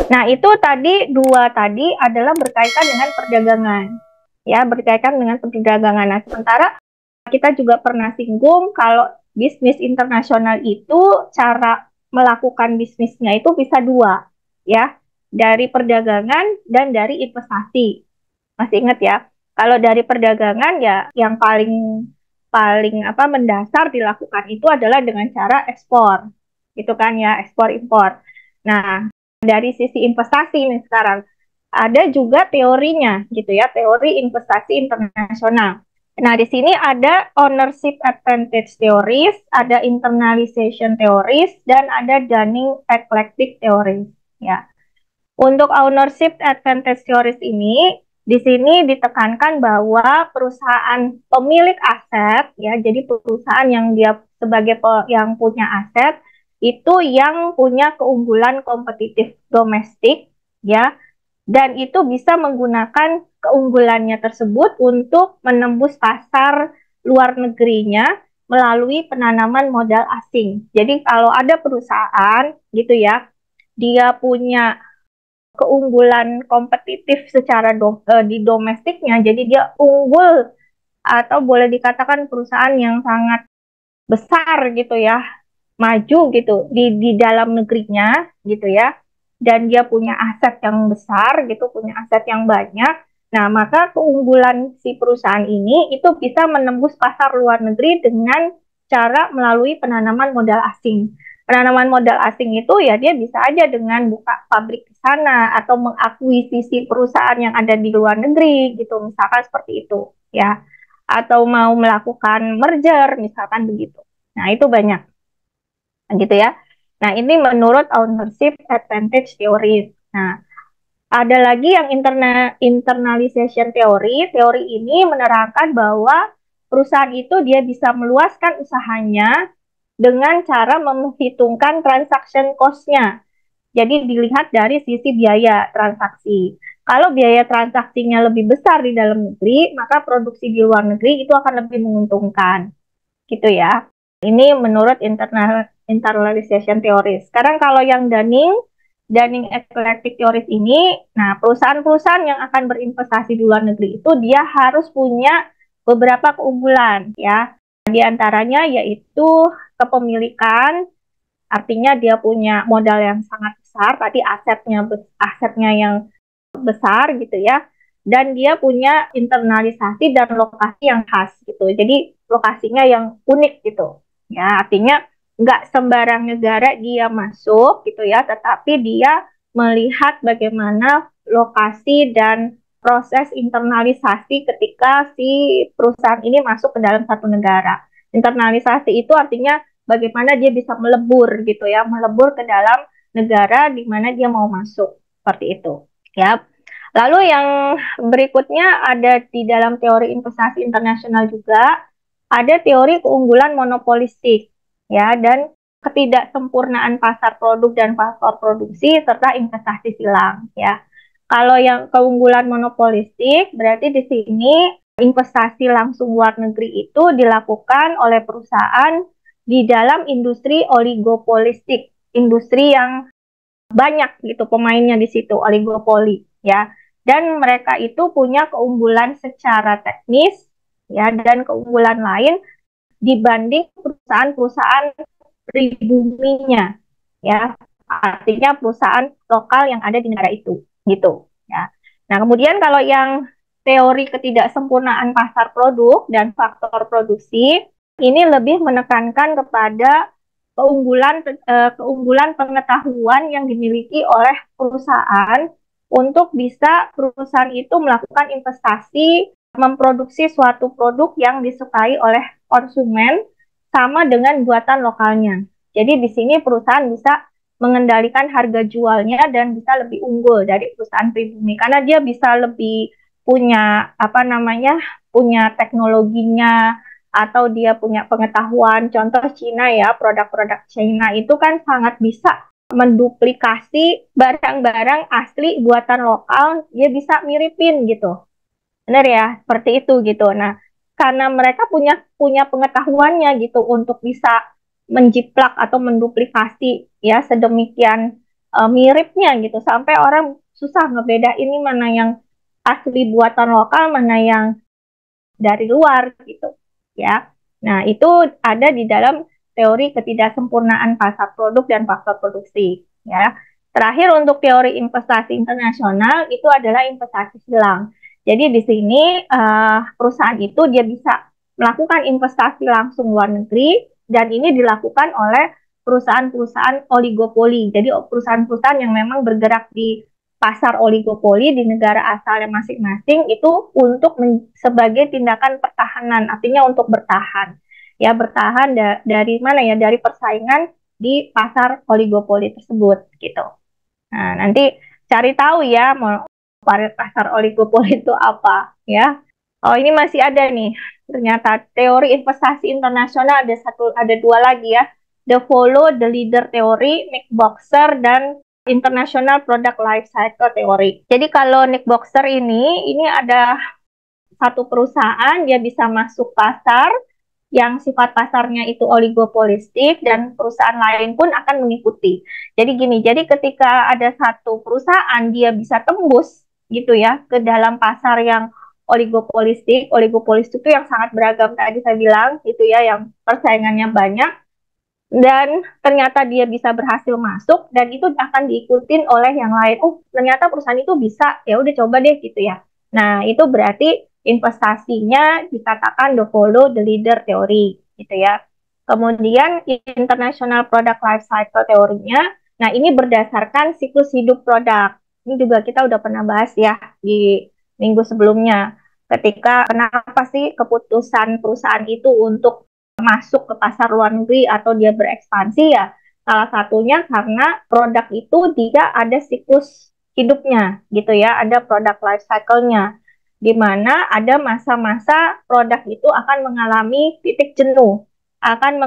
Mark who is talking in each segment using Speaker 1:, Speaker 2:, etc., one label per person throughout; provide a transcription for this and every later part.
Speaker 1: Nah, itu tadi dua tadi adalah berkaitan dengan perdagangan. Ya, berkaitan dengan perdagangan. Nah, sementara kita juga pernah singgung kalau bisnis internasional itu cara melakukan bisnisnya itu bisa dua, ya, dari perdagangan dan dari investasi. Masih ingat ya? Kalau dari perdagangan ya yang paling paling apa mendasar dilakukan itu adalah dengan cara ekspor. Gitu kan ya, ekspor impor. Nah, dari sisi investasi nih sekarang ada juga teorinya gitu ya, teori investasi internasional. Nah, di sini ada ownership advantage theories, ada internalization theories, dan ada Dunning-Eclectic theories. Ya, untuk ownership advantage theories ini, di sini ditekankan bahwa perusahaan pemilik aset, ya, jadi perusahaan yang dia sebagai yang punya aset itu yang punya keunggulan kompetitif domestik, ya, dan itu bisa menggunakan keunggulannya tersebut untuk menembus pasar luar negerinya melalui penanaman modal asing. Jadi kalau ada perusahaan gitu ya, dia punya keunggulan kompetitif secara di domestiknya, jadi dia unggul atau boleh dikatakan perusahaan yang sangat besar gitu ya, maju gitu di dalam negerinya gitu ya, dan dia punya aset yang besar gitu, punya aset yang banyak. Nah, maka keunggulan si perusahaan ini itu bisa menembus pasar luar negeri dengan cara melalui penanaman modal asing. Penanaman modal asing itu ya dia bisa aja dengan buka pabrik di sana atau mengakuisisi perusahaan yang ada di luar negeri gitu, misalkan seperti itu ya. Atau mau melakukan merger misalkan begitu. Nah, itu banyak gitu ya. Nah, ini menurut ownership advantage theory. Nah, ada lagi yang internalization theory. Teori ini menerangkan bahwa perusahaan itu dia bisa meluaskan usahanya dengan cara memperhitungkan transaction cost-nya. Jadi dilihat dari sisi biaya transaksi. Kalau biaya transaksinya lebih besar di dalam negeri, maka produksi di luar negeri itu akan lebih menguntungkan. Gitu ya. Ini menurut internalization theory. Sekarang kalau yang Dunning eclectic theories ini, nah perusahaan-perusahaan yang akan berinvestasi di luar negeri itu dia harus punya beberapa keunggulan ya. Di antaranya yaitu kepemilikan, artinya dia punya modal yang sangat besar, tadi asetnya yang besar gitu ya, dan dia punya internalisasi dan lokasi yang khas gitu, jadi lokasinya yang unik gitu ya, artinya nggak sembarang negara dia masuk gitu ya, tetapi dia melihat bagaimana lokasi dan proses internalisasi ketika si perusahaan ini masuk ke dalam satu negara. Internalisasi itu artinya bagaimana dia bisa melebur gitu ya, melebur ke dalam negara di mana dia mau masuk, seperti itu ya. Lalu yang berikutnya ada di dalam teori investasi internasional juga ada teori keunggulan monopolistik ya, dan ketidaksempurnaan pasar produk dan faktor produksi serta investasi silang ya. Kalau yang keunggulan monopolistik berarti di sini investasi langsung luar negeri itu dilakukan oleh perusahaan di dalam industri oligopolistik, industri yang banyak gitu pemainnya di situ, oligopoli ya. Dan mereka itu punya keunggulan secara teknis ya, dan keunggulan lain dibanding perusahaan-perusahaan pribuminya ya. Artinya perusahaan lokal yang ada di negara itu gitu ya. Nah, kemudian kalau yang teori ketidaksempurnaan pasar produk dan faktor produksi ini lebih menekankan kepada keunggulan pengetahuan yang dimiliki oleh perusahaan untuk bisa perusahaan itu melakukan investasi memproduksi suatu produk yang disukai oleh konsumen sama dengan buatan lokalnya. Jadi di sini perusahaan bisa mengendalikan harga jualnya dan bisa lebih unggul dari perusahaan pribumi karena dia bisa lebih punya apa namanya, punya teknologinya atau dia punya pengetahuan. Contoh Cina ya, produk-produk Cina itu kan sangat bisa menduplikasi barang-barang asli buatan lokal, dia bisa miripin gitu. Benar ya, seperti itu gitu. Nah, karena mereka punya punya pengetahuannya gitu untuk bisa menjiplak atau menduplikasi ya sedemikian miripnya gitu, sampai orang susah ngebedain ini mana yang asli buatan lokal, mana yang dari luar gitu ya. Nah, itu ada di dalam teori ketidaksempurnaan pasar produk dan faktor produksi ya. Terakhir untuk teori investasi internasional itu adalah investasi silang. Jadi di sini perusahaan itu dia bisa melakukan investasi langsung luar negeri dan ini dilakukan oleh perusahaan-perusahaan oligopoli. Jadi perusahaan-perusahaan yang memang bergerak di pasar oligopoli di negara asalnya masing-masing itu untuk sebagai tindakan pertahanan, artinya untuk bertahan. Ya, bertahan dari mana ya? Dari persaingan di pasar oligopoli tersebut gitu. Nah, nanti cari tahu ya mau pasar oligopoli itu apa ya. Oh, ini masih ada nih. Ternyata teori investasi internasional ada dua lagi ya. The Follow the Leader Theory, Nick Boxer, dan International Product Life Cycle Theory. Jadi kalau Nick Boxer ini ada satu perusahaan, dia bisa masuk pasar yang sifat pasarnya itu oligopolistik dan perusahaan lain pun akan mengikuti. Jadi gini, jadi ketika ada satu perusahaan dia bisa tembus gitu ya ke dalam pasar yang oligopolistik, oligopolistik itu yang sangat beragam tadi saya bilang gitu ya, yang persaingannya banyak dan ternyata dia bisa berhasil masuk dan itu akan diikutin oleh yang lain. Oh, ternyata perusahaan itu bisa, ya udah coba deh gitu ya. Nah, itu berarti investasinya dikatakan the follow the leader teori gitu ya. Kemudian international product life cycle teorinya, nah ini berdasarkan siklus hidup produk. Ini juga kita udah pernah bahas ya di minggu sebelumnya. Ketika kenapa sih keputusan perusahaan itu untuk masuk ke pasar luar negeri atau dia berekspansi ya salah satunya karena produk itu dia ada siklus hidupnya gitu ya, ada produk life cycle-nya di mana ada masa-masa produk itu akan mengalami titik jenuh, akan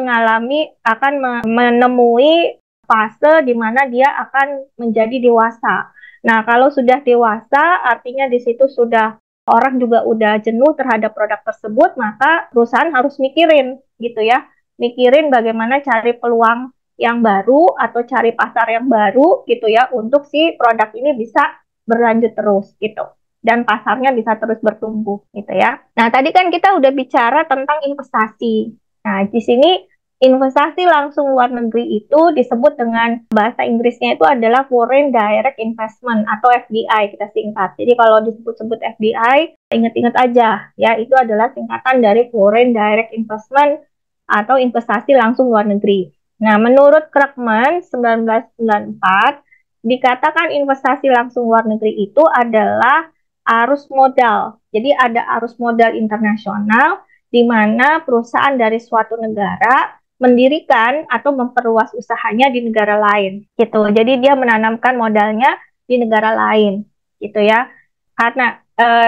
Speaker 1: menemui fase di mana dia akan menjadi dewasa. Nah, kalau sudah dewasa artinya di situ sudah orang juga udah jenuh terhadap produk tersebut, maka perusahaan harus mikirin gitu ya, mikirin bagaimana cari peluang yang baru atau cari pasar yang baru gitu ya untuk si produk ini bisa berlanjut terus gitu dan pasarnya bisa terus bertumbuh gitu ya. Nah, tadi kan kita udah bicara tentang investasi. Nah, di sini investasi langsung luar negeri itu disebut dengan bahasa Inggrisnya itu adalah Foreign Direct Investment atau FDI kita singkat. Jadi kalau disebut-sebut FDI, ingat-ingat aja ya, itu adalah singkatan dari Foreign Direct Investment atau investasi langsung luar negeri. Nah, menurut Krugman 1994, dikatakan investasi langsung luar negeri itu adalah arus modal. Jadi ada arus modal internasional di mana perusahaan dari suatu negara mendirikan atau memperluas usahanya di negara lain gitu. Jadi dia menanamkan modalnya di negara lain gitu ya. Karena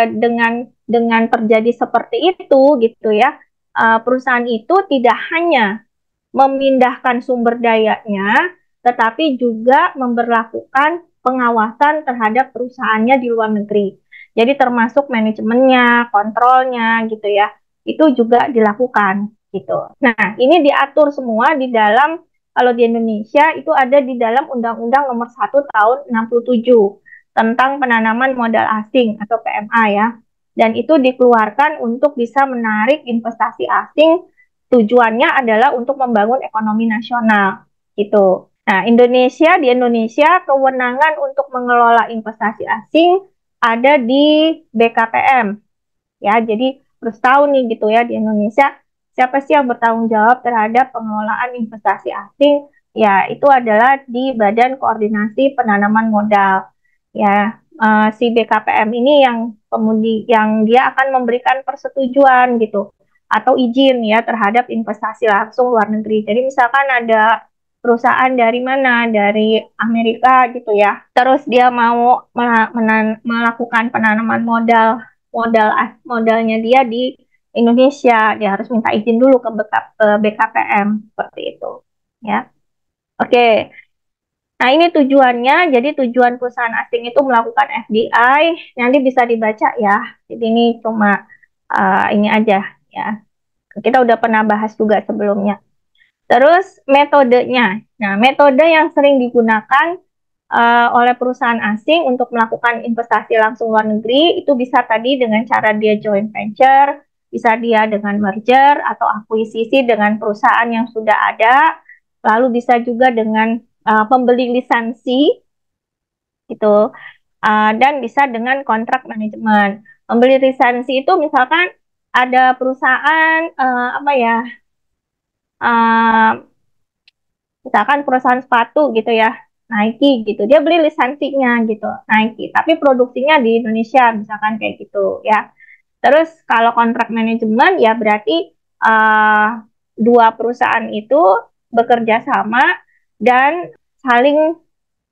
Speaker 1: dengan terjadi seperti itu gitu ya, perusahaan itu tidak hanya memindahkan sumber dayanya, tetapi juga memberlakukan pengawasan terhadap perusahaannya di luar negeri. Jadi termasuk manajemennya, kontrolnya gitu ya, itu juga dilakukan gitu. Nah, ini diatur semua di dalam, kalau di Indonesia itu ada di dalam Undang-Undang Nomor 1 Tahun 67 tentang penanaman modal asing atau PMA ya. Dan itu dikeluarkan untuk bisa menarik investasi asing, tujuannya adalah untuk membangun ekonomi nasional gitu. Nah, di Indonesia kewenangan untuk mengelola investasi asing ada di BKPM ya. Jadi harus tahu nih gitu ya, di Indonesia siapa sih yang bertanggung jawab terhadap pengelolaan investasi asing? Ya, itu adalah di Badan Koordinasi Penanaman Modal. Ya, si BKPM ini yang dia akan memberikan persetujuan gitu atau izin ya terhadap investasi langsung luar negeri. Jadi misalkan ada perusahaan dari mana, dari Amerika gitu ya, terus dia mau melakukan penanaman modalnya dia di Indonesia, dia harus minta izin dulu ke BKPM seperti itu ya. Oke. Nah, ini tujuannya. Jadi tujuan perusahaan asing itu melakukan FDI, nanti bisa dibaca ya. Jadi ini cuma ini aja ya. Kita udah pernah bahas juga sebelumnya. Terus metodenya. Nah, metode yang sering digunakan oleh perusahaan asing untuk melakukan investasi langsung luar negeri, itu bisa tadi dengan cara dia joint venture, bisa dia dengan merger atau akuisisi dengan perusahaan yang sudah ada, lalu bisa juga dengan pembeli lisensi gitu, dan bisa dengan kontrak manajemen. Pembeli lisensi itu misalkan ada perusahaan apa ya, misalkan perusahaan sepatu gitu ya, Nike gitu, dia beli lisensinya gitu, Nike, tapi produksinya di Indonesia misalkan kayak gitu ya. Terus kalau kontrak manajemen ya berarti dua perusahaan itu bekerja sama dan saling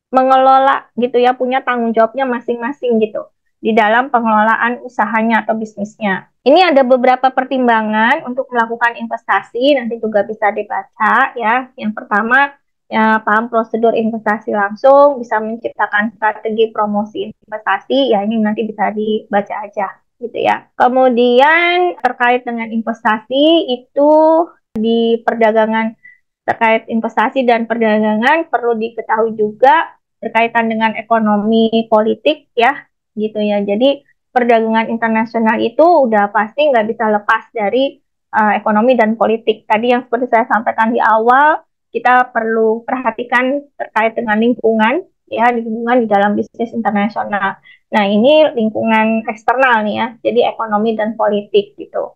Speaker 1: mengelola gitu ya, punya tanggung jawabnya masing-masing gitu di dalam pengelolaan usahanya atau bisnisnya. Ini ada beberapa pertimbangan untuk melakukan investasi, nanti juga bisa dibaca ya. Yang pertama, ya, paham prosedur investasi langsung, bisa menciptakan strategi promosi investasi, ya ini nanti bisa dibaca aja gitu ya. Kemudian terkait dengan investasi itu di perdagangan, terkait investasi dan perdagangan perlu diketahui juga berkaitan dengan ekonomi politik ya gitu ya. Jadi perdagangan internasional itu udah pasti nggak bisa lepas dari ekonomi dan politik. Tadi yang seperti saya sampaikan di awal, kita perlu perhatikan terkait dengan lingkungan ya, lingkungan di dalam bisnis internasional. Nah, ini lingkungan eksternal nih ya, jadi ekonomi dan politik gitu.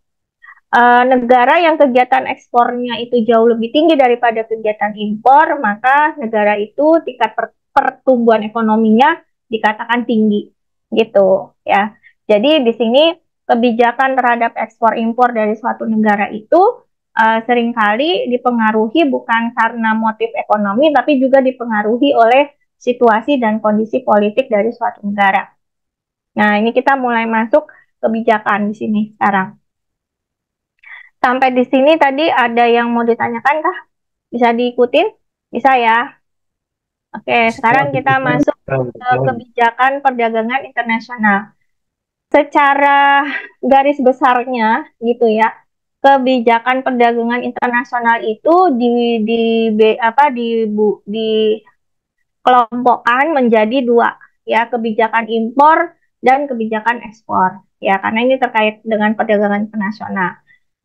Speaker 1: Negara yang kegiatan ekspornya itu jauh lebih tinggi daripada kegiatan impor, maka negara itu tingkat pertumbuhan ekonominya dikatakan tinggi, gitu ya. Jadi di sini kebijakan terhadap ekspor impor dari suatu negara itu seringkali dipengaruhi bukan karena motif ekonomi, tapi juga dipengaruhi oleh situasi dan kondisi politik dari suatu negara. Nah, ini kita mulai masuk kebijakan di sini sekarang. Sampai di sini tadi ada yang mau ditanyakan kah? Bisa diikutin? Bisa ya? Oke, sekarang kita masuk ke kebijakan perdagangan internasional. Secara garis besarnya gitu ya, kebijakan perdagangan internasional itu dikelompokkan menjadi dua ya, kebijakan impor dan kebijakan ekspor ya, karena ini terkait dengan perdagangan internasional.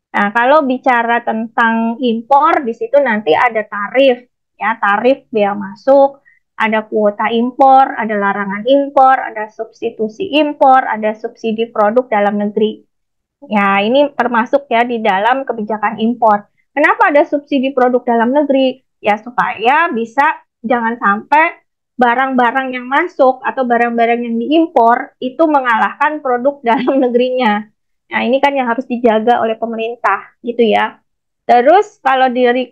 Speaker 1: Nah, kalau bicara tentang impor, di situ nanti ada tarif, ya, tarif bea masuk, ada kuota impor, ada larangan impor, ada substitusi impor, ada subsidi produk dalam negeri. Ya, ini termasuk ya di dalam kebijakan impor. Kenapa ada subsidi produk dalam negeri? Ya, supaya bisa jangan sampai barang-barang yang masuk atau barang-barang yang diimpor itu mengalahkan produk dalam negerinya. Nah, ini kan yang harus dijaga oleh pemerintah, gitu ya. Terus kalau dari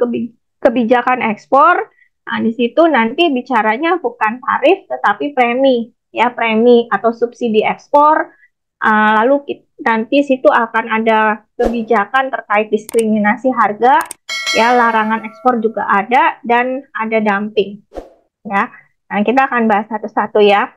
Speaker 1: kebijakan ekspor, nah di situ nanti bicaranya bukan tarif tetapi premi, ya premi atau subsidi ekspor. Lalu nanti situ akan ada kebijakan terkait diskriminasi harga, ya larangan ekspor juga ada dan ada dumping, ya. Nah, kita akan bahas satu-satu ya.